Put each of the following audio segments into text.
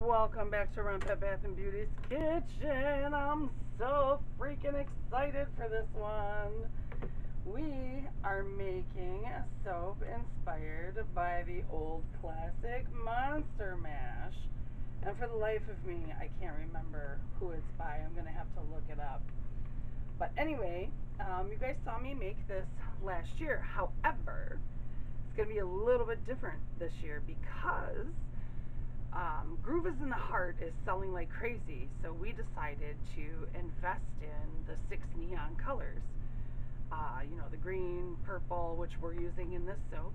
Welcome back to Renpet Bath Beauty's kitchen. I'm so freaking excited for this one. We are making a soap inspired by the old classic Monster Mash. And for the life of me, I can't remember who it's by. I'm going to have to look it up. But anyway, you guys saw me make this last year. However, it's going to be a little bit different this year because Groove is in the Heart is selling like crazy, so we decided to invest in the 6 neon colors. You know, the green, purple, which we're using in this soap,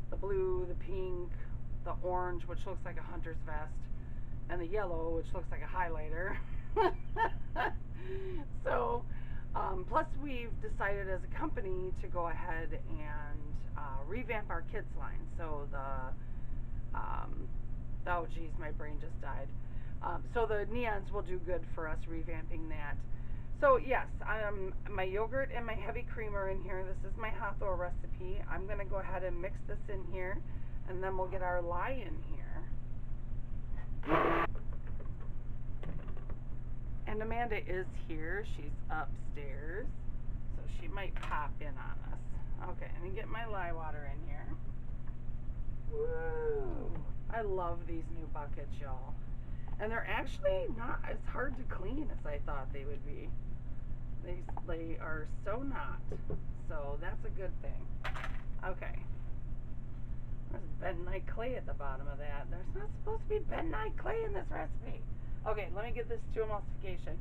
the blue, the pink, the orange, which looks like a hunter's vest, and the yellow, which looks like a highlighter. So, plus we've decided as a company to go ahead and revamp our kids line. So the oh geez, my brain just died. So the neons will do good for us revamping that. So yes, my yogurt and my heavy cream are in here. This is my Hawthorne recipe. I'm going to go ahead and mix this in here, and then we'll get our lye in here. And Amanda is here. She's upstairs, so she might pop in on us. Okay, let me get my lye water in here. Woo! I love these new buckets, y'all. And they're actually not as hard to clean as I thought they would be. They are so not. So that's a good thing. Okay. There's bentonite clay at the bottom of that. There's not supposed to be bentonite clay in this recipe. Okay, let me get this to emulsification.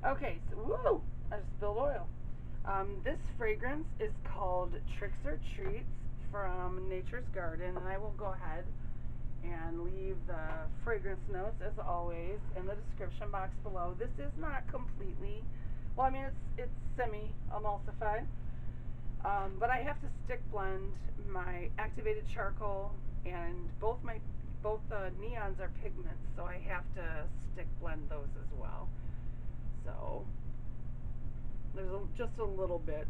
Okay, so woo! I just spilled oil. This fragrance is called Tricks or Treats from Nature's Garden, and I will go ahead and leave the fragrance notes as always in the description box below. This is not completely, well, I mean it's semi-emulsified, but I have to stick blend my activated charcoal, and both the neons are pigments, so I have to stick blend those as well. So there's just a little bit.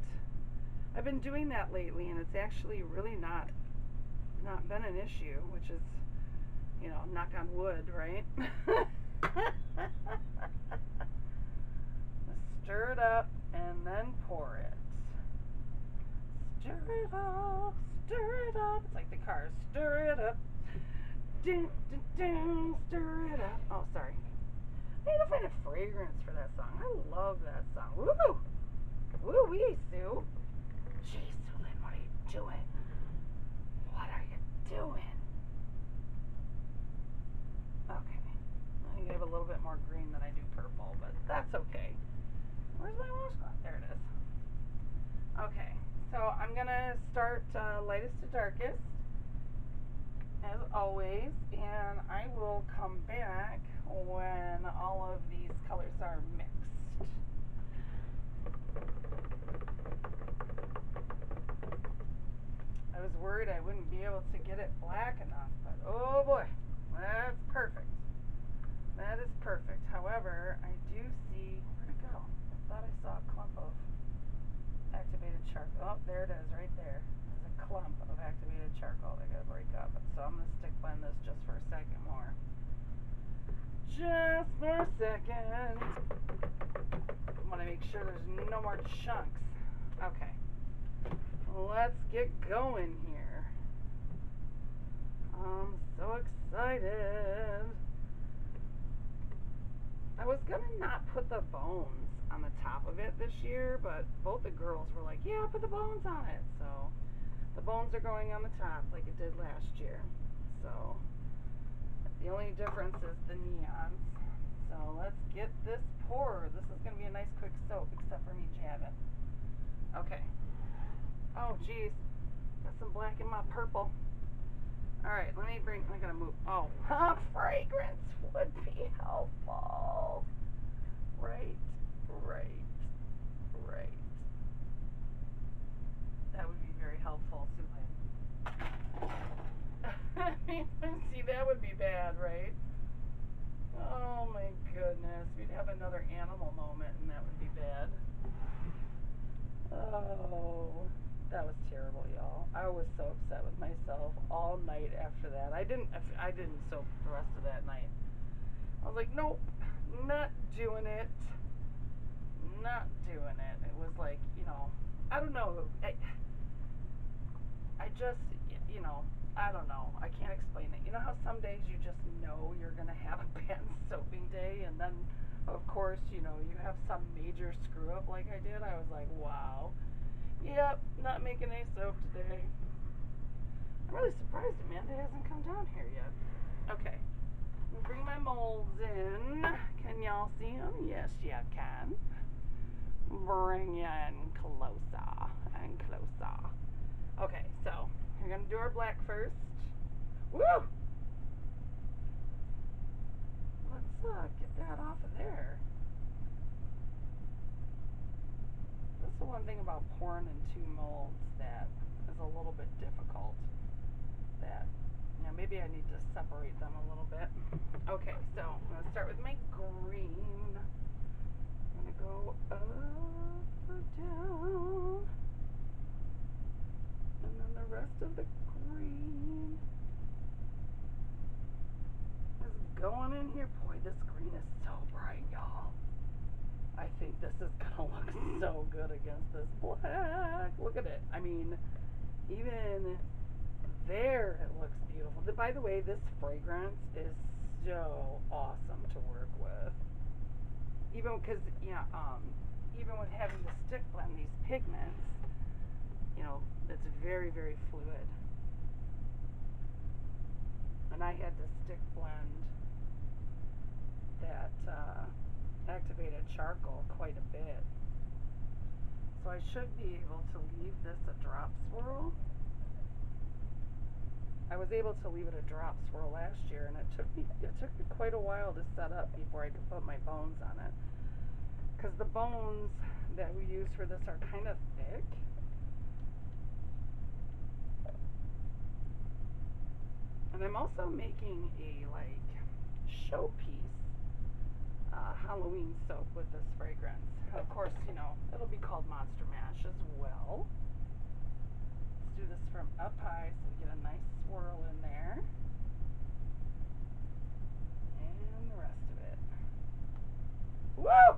I've been doing that lately, and it's actually really not been an issue, which is, you know, knock on wood, right? Stir it up and then pour it. Stir it up, stir it up. It's like the cars. Stir it up. Dun, dun, dun, stir it up. Oh, sorry. I need to find a fragrance for that song. I love that song. Woo! Woo-wee, Sue. Jeez, Susan, what are you doing? What are you doing? Okay. I think I have a little bit more green than I do purple, but that's okay. Where's my washcloth? There it is. Okay. So I'm going to start lightest to darkest, as always, and I will come back when all of these colors are mixed. I was worried I wouldn't be able to get it black enough, but oh boy, that's perfect. That is perfect. However, I do see, where'd it go? I thought I saw a clump of activated charcoal. Oh, there it is, right there. There's a clump of activated charcoal that I gotta break up. So I'm gonna stick blend this just for a second more. Just for a second. I want to make sure there's no more chunks. Okay. Let's get going here. I'm so excited. I was gonna not put the bones on the top of it this year, but both the girls were like, yeah, put the bones on it. So the bones are going on the top like it did last year. So the only difference is the neons. So let's get this poured. This is gonna be a nice quick soap, except for me jabbing. Okay. Oh, geez. Got some black in my purple. Alright, let me bring, I gotta move. Oh, fragrance would be helpful. Right. That would be very helpful, Susan. See, that would be bad, right? Oh my goodness. We'd have another animal moment, and that would be bad. Oh. That was terrible, y'all. I was so upset with myself all night after that. I didn't soap the rest of that night. I was like, nope, not doing it. Not doing it. It was like, I don't know. I just, I don't know. I can't explain it. You know how some days you just know you're going to have a bad soaping day, and then, of course, you have some major screw up like I did. I was like, wow. Yep, not making any soap today. I'm really surprised Amanda hasn't come down here yet. Okay. Bring my molds in. Can y'all see them? Yes, you can. Bring you in closer and closer. Okay, so we're going to do our black first. Woo! Let's get that off of there. That's the one thing about pouring in two molds that is a little bit difficult. Maybe I need to separate them a little bit. Okay, so I'm going to start with my green. I'm going to go up or down. And then the rest of the green is going in here. Boy, this green is so bright, y'all. I think this is going to look so good against this black. Look at it. I mean, even there it looks beautiful. By the way, this fragrance is so awesome to work with. Even because, even with having to stick blend these pigments, it's very, very fluid. And I had to stick blend that activated charcoal quite a bit. So I should be able to leave this a drop swirl. I was able to leave it a drop swirl last year, and it took me quite a while to set up before I could put my bones on it. Because the bones that we use for this are kind of thick. And I'm also making a showpiece Halloween soap with this fragrance. Of course, it'll be called Monster Mash as well. Let's do this from up high so we get a nice swirl in there. And the rest of it. Woo!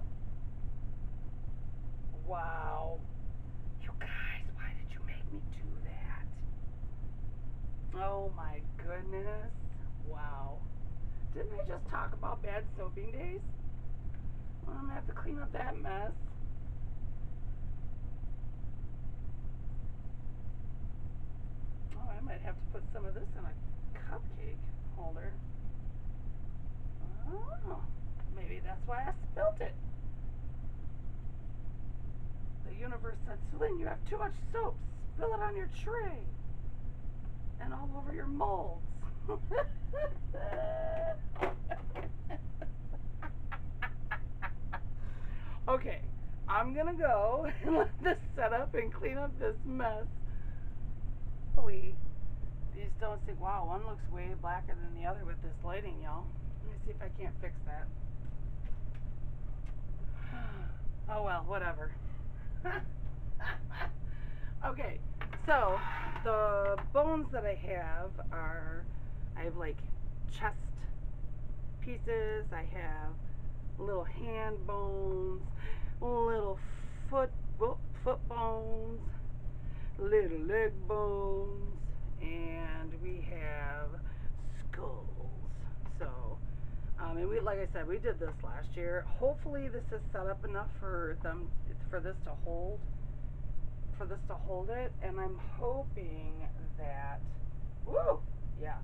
Wow. You guys, why did you make me do that? Oh my goodness. Wow. Didn't I just talk about bad soaping days? Well, I'm going to have to clean up that mess. Oh, I might have to put some of this in a cupcake holder. Oh, maybe that's why I spilt it. The universe said, Celine, you have too much soap. Spill it on your tray. And all over your molds. Okay, I'm gonna go and let this set up and clean up this mess. Hopefully, these don't think, wow, one looks way blacker than the other with this lighting, y'all. Let me see if I can't fix that. Oh well, whatever. Okay, so the bones that I have chest pieces, I have little hand bones, little foot bones, little leg bones, and we have skulls. So, and like I said, we did this last year. Hopefully this is set up enough for this to hold it, and I'm hoping that, woo, yeah,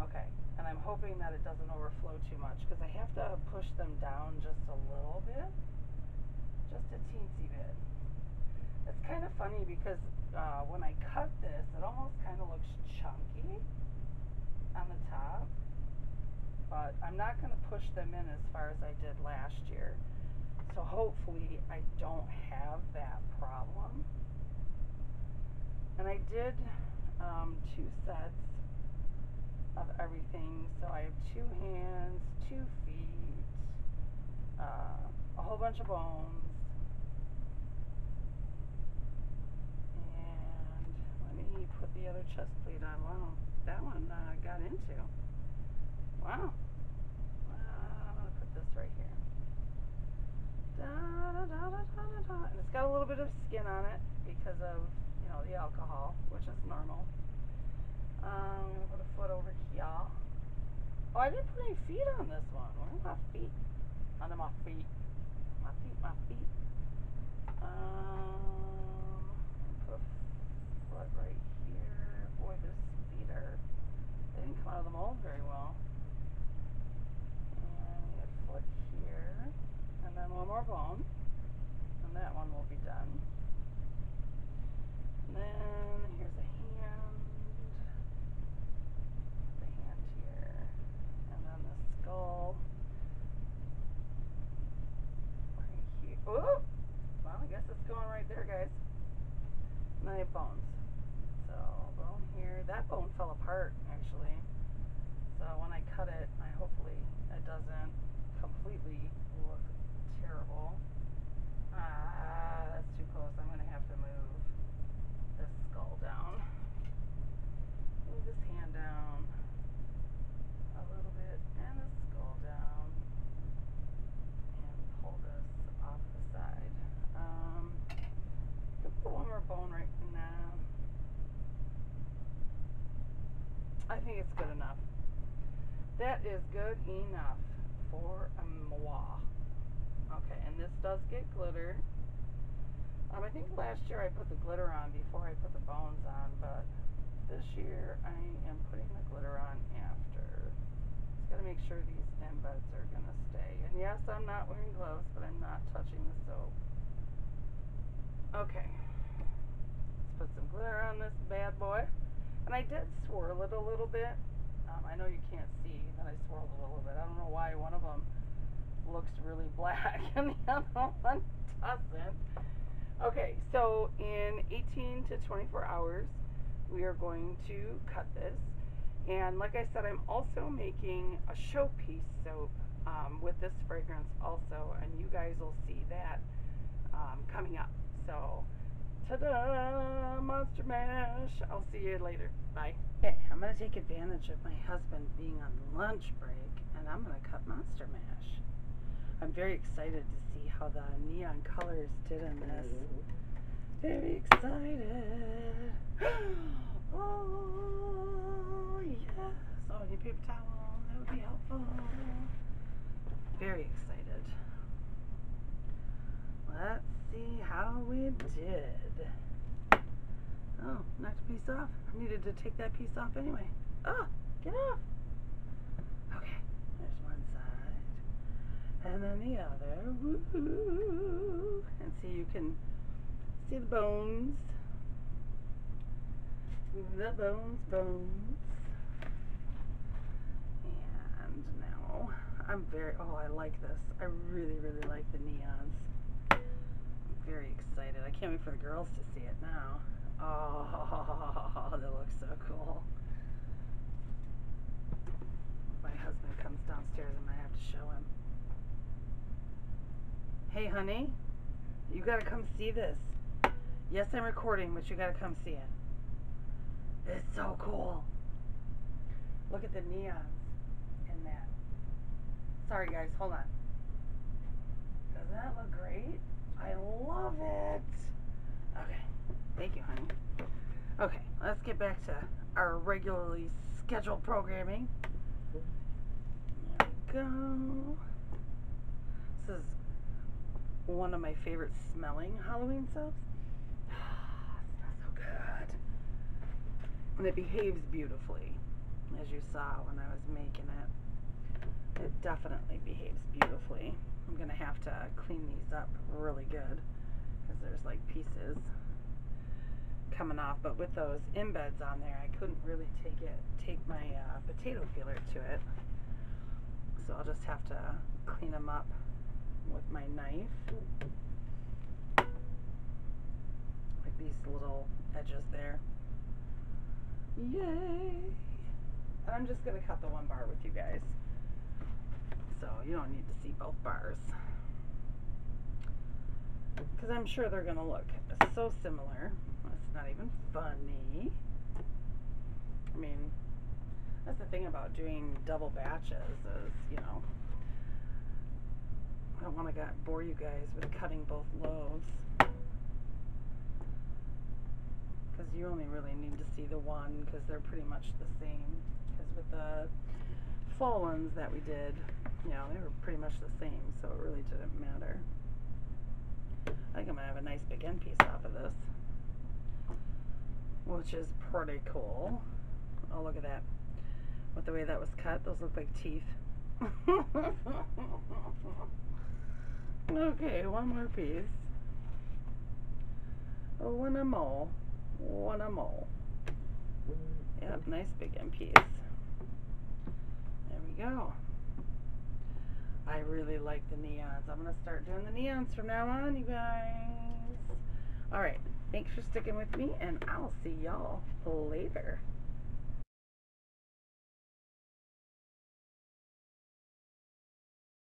okay, and I'm hoping that it doesn't overflow too much, because I have to push them down just a little bit, just a teensy bit. It's kind of funny because when I cut this, it almost kind of looks chunky on the top, but I'm not going to push them in as far as I did last year, so hopefully I don't have that problem. And I did 2 sets of everything, so I have 2 hands, 2 feet, a whole bunch of bones, me put the other chest plate on. Wow, that one got into. Wow. I'm going to put this right here. Da, da, da, da, da, da, da. And it's got a little bit of skin on it because of, you know, the alcohol, which is normal. I'm going to put a foot over here. Oh, I didn't put any feet on this one. Where are my feet? Under my feet. My feet, my feet. Put a foot right here. Boy, those feet are, they didn't come out of the mold very well. And a foot here. And then one more bone. And that one will be done. And then here's a hand. The hand here. And then the skull. Right here. Oh! Well, I guess it's going right there, guys. And then I have bones. So, bone here. That bone fell apart, actually. So when I cut it, hopefully it doesn't completely look terrible. That's too close. I'm going to have to move this skull down. Move this hand down a little bit and the skull down. And pull this off the side. Can put one more bone right now. I think it's good enough. That is good enough for a moi. Okay, and this does get glitter. I think last year I put the glitter on before I put the bones on, but this year I am putting the glitter on after. Just got to make sure these embeds are going to stay. And yes, I'm not wearing gloves, but I'm not touching the soap. Okay, let's put some glitter on this bad boy. And I did swirl it a little bit. I know you can't see that I swirled it a little bit. I don't know why one of them looks really black and the other one doesn't. Okay, so in 18 to 24 hours, we are going to cut this. And like I said, I'm also making a showpiece soap with this fragrance also, and you guys will see that coming up. So, ta-da! Monster Mash! I'll see you later. Bye. Okay, I'm going to take advantage of my husband being on lunch break, and I'm going to cut Monster Mash. I'm very excited to see how the neon colors did in this. Very excited. Oh, yes. Oh, you need a paper towel. That would be helpful. Very excited. Let's see how we did. Oh, knocked a piece off. I needed to take that piece off anyway. Oh, get off. Okay, there's one side. And then the other. Woo-hoo. And see, you can see the bones. The bones. And now, I like this. I really, really like the neons. I'm very excited. I can't wait for the girls to see it now. Oh, that looks so cool. My husband comes downstairs, I'm going to have to show him. Hey, honey, you got to come see this. Yes, I'm recording, but you got to come see it. It's so cool. Look at the neons in that. Sorry, guys, hold on. Doesn't that look great? I love it. Okay. Thank you, honey. Okay, let's get back to our regularly scheduled programming. There we go. This is one of my favorite smelling Halloween soaps. It smells so good. And it behaves beautifully, as you saw when I was making it. It definitely behaves beautifully. I'm going to have to clean these up really good because there's like pieces coming off, but with those embeds on there, I couldn't really take my potato peeler to it, so I'll just have to clean them up with my knife, like these little edges there. Yay! And I'm just gonna cut the one bar with you guys, so you don't need to see both bars, because I'm sure they're gonna look so similar. It's not even funny. I mean, that's the thing about doing double batches is, you know, I don't want to bore you guys with cutting both loaves, because you only really need to see the one, because they're pretty much the same. Because with the fall ones that we did, you know, they were pretty much the same, so it really didn't matter. I think I'm going to have a nice big end piece off of this, which is pretty cool. Oh, look at that. With the way that was cut, those look like teeth. Okay, one more piece. Oh, one more. One more. Yep, nice big end piece. There we go. I really like the neons. I'm going to start doing the neons from now on, you guys. Alright, thanks for sticking with me, and I'll see y'all later.